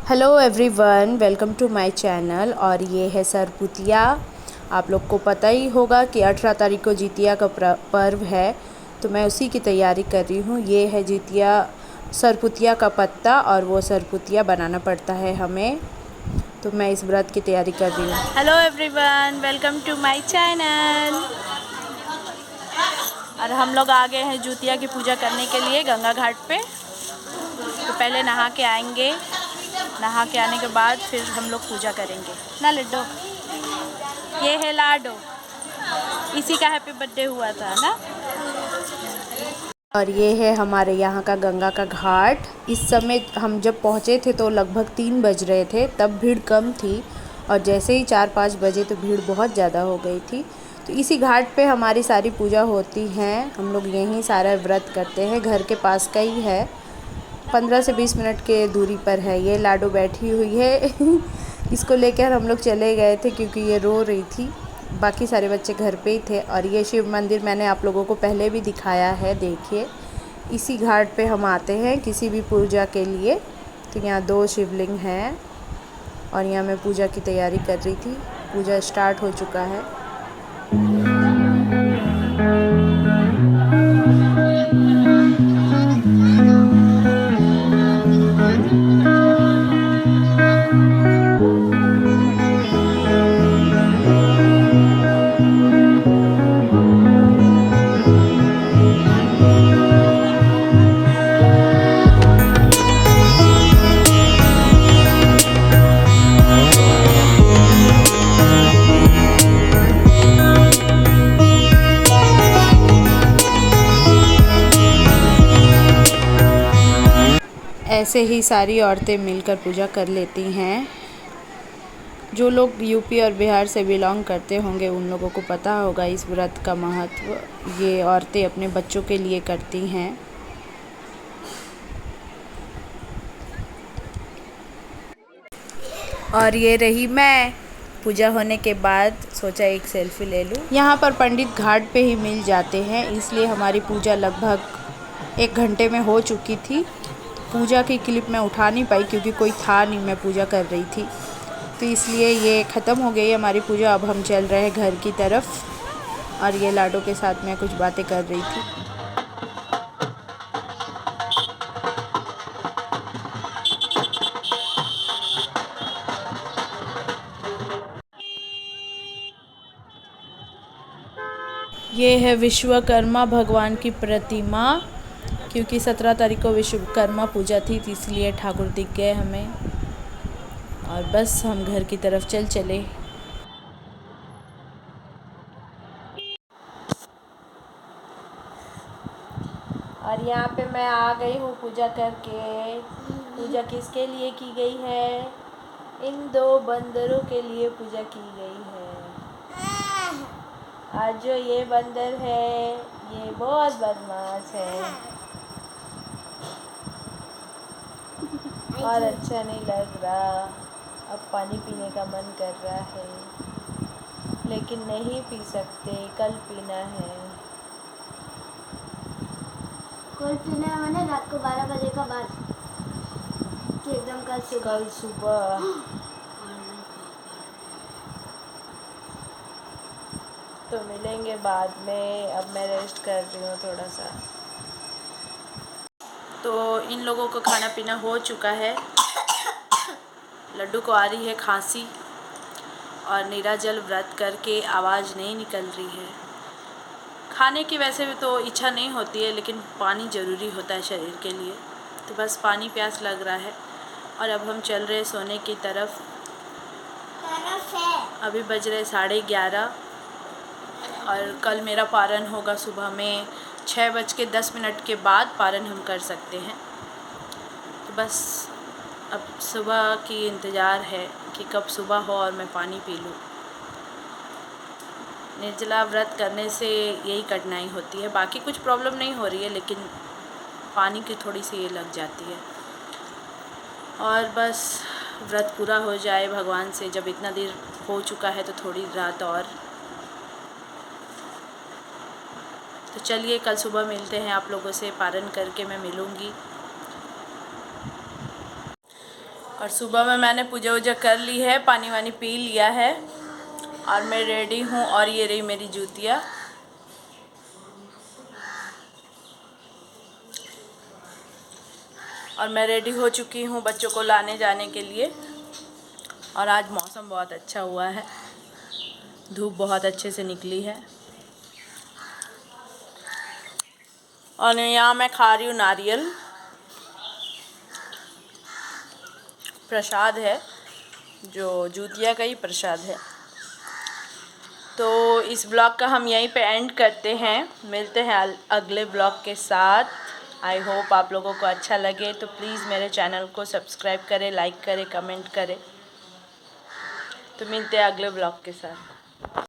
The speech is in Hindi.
Hello everyone, welcome to my channel. और ये है सरपुतिया। आप लोग को पता ही होगा कि 18 तारीख को जितिया का पर्व है, तो मैं उसी की तैयारी कर रही हूँ। ये है जितिया सरपुतिया का पत्ता, और वो सरपुतिया बनाना पड़ता है हमें, तो मैं इस व्रत की तैयारी कर रही हूँ। Hello everyone, welcome to my channel. और हम लोग आ गए हैं जितिया की पूजा करने के लिए गंगा घाट पे। तो पहले नहा के आएंगे, नहा के आने के बाद फिर हम लोग पूजा करेंगे ना। लड्डू, ये है लाडो, इसी का हैप्पी बर्थडे हुआ था ना। और ये है हमारे यहाँ का गंगा का घाट। इस समय हम जब पहुँचे थे तो लगभग 3 बज रहे थे, तब भीड़ कम थी, और जैसे ही 4-5 बजे तो भीड़ बहुत ज़्यादा हो गई थी। तो इसी घाट पे हमारी सारी पूजा होती हैं। हम लोग यहीं सारा व्रत करते हैं, घर के पास का ही है, 15 से 20 मिनट के दूरी पर है। ये लाडो बैठी हुई है इसको लेकर हम लोग चले गए थे क्योंकि ये रो रही थी। बाकी सारे बच्चे घर पे ही थे। और ये शिव मंदिर मैंने आप लोगों को पहले भी दिखाया है, देखिए। इसी घाट पे हम आते हैं किसी भी पूजा के लिए। तो यहाँ 2 शिवलिंग हैं, और यहाँ मैं पूजा की तैयारी कर रही थी। पूजा स्टार्ट हो चुका है। ऐसे ही सारी औरतें मिलकर पूजा कर लेती हैं। जो लोग यूपी और बिहार से बिलोंग करते होंगे उन लोगों को पता होगा इस व्रत का महत्व। ये औरतें अपने बच्चों के लिए करती हैं। और ये रही मैं। पूजा होने के बाद सोचा एक सेल्फी ले लूँ। यहाँ पर पंडित घाट पे ही मिल जाते हैं, इसलिए हमारी पूजा लगभग 1 घंटे में हो चुकी थी। पूजा की क्लिप मैं उठा नहीं पाई क्योंकि कोई था नहीं, मैं पूजा कर रही थी, तो इसलिए ये ख़त्म हो गई हमारी पूजा। अब हम चल रहे हैं घर की तरफ। और ये लाडो के साथ मैं कुछ बातें कर रही थी। ये है विश्वकर्मा भगवान की प्रतिमा, क्योंकि 17 तारीख को विश्वकर्मा पूजा थी, तो इसलिए ठाकुर दिख गए हमें। और बस हम घर की तरफ चले। और यहाँ पे मैं आ गई हूँ पूजा करके। पूजा किसके लिए की गई है? इन 2 बंदरों के लिए पूजा की गई है। आज जो ये बंदर है ये बहुत बदमाश है और अच्छा नहीं लग रहा। अब पानी पीने का मन कर रहा है, लेकिन नहीं पी सकते, कल पीना है। कल पीना है मैंने रात को 12 बजे का बाद कि एकदम कल सुबह। तो मिलेंगे बाद में। अब मैं रेस्ट कर रही हूँ थोड़ा सा। तो इन लोगों को खाना पीना हो चुका है। लड्डू को आ रही है खांसी, और नीराजल व्रत करके आवाज़ नहीं निकल रही है। खाने की वैसे भी तो इच्छा नहीं होती है, लेकिन पानी ज़रूरी होता है शरीर के लिए, तो बस पानी प्यास लग रहा है। और अब हम चल रहे सोने की तरफ। अभी बज रहे 11:30, और कल मेरा पारण होगा सुबह में 6:10 के बाद पारण हम कर सकते हैं। तो बस अब सुबह की इंतज़ार है कि कब सुबह हो और मैं पानी पी लूँ। निर्जला व्रत करने से यही कठिनाई होती है, बाकी कुछ प्रॉब्लम नहीं हो रही है, लेकिन पानी की थोड़ी सी ये लग जाती है। और बस व्रत पूरा हो जाए भगवान से। जब इतना देर हो चुका है तो थोड़ी रात और। तो चलिए कल सुबह मिलते हैं आप लोगों से, पारण करके मैं मिलूँगी। और सुबह में मैंने पूजा वूजा कर ली है, पानी वानी पी लिया है और मैं रेडी हूँ। और ये रही मेरी जूतियाँ। और मैं रेडी हो चुकी हूँ बच्चों को लाने जाने के लिए। और आज मौसम बहुत अच्छा हुआ है, धूप बहुत अच्छे से निकली है। और यहाँ मैं खा रही हूँ नारियल, प्रसाद है, जो जूतिया का ही प्रसाद है। तो इस ब्लॉग का हम यहीं पे एंड करते हैं, मिलते हैं अगले ब्लॉग के साथ। आई होप आप लोगों को अच्छा लगे, तो प्लीज़ मेरे चैनल को सब्सक्राइब करें, लाइक करें, कमेंट करें। तो मिलते हैं अगले ब्लॉग के साथ।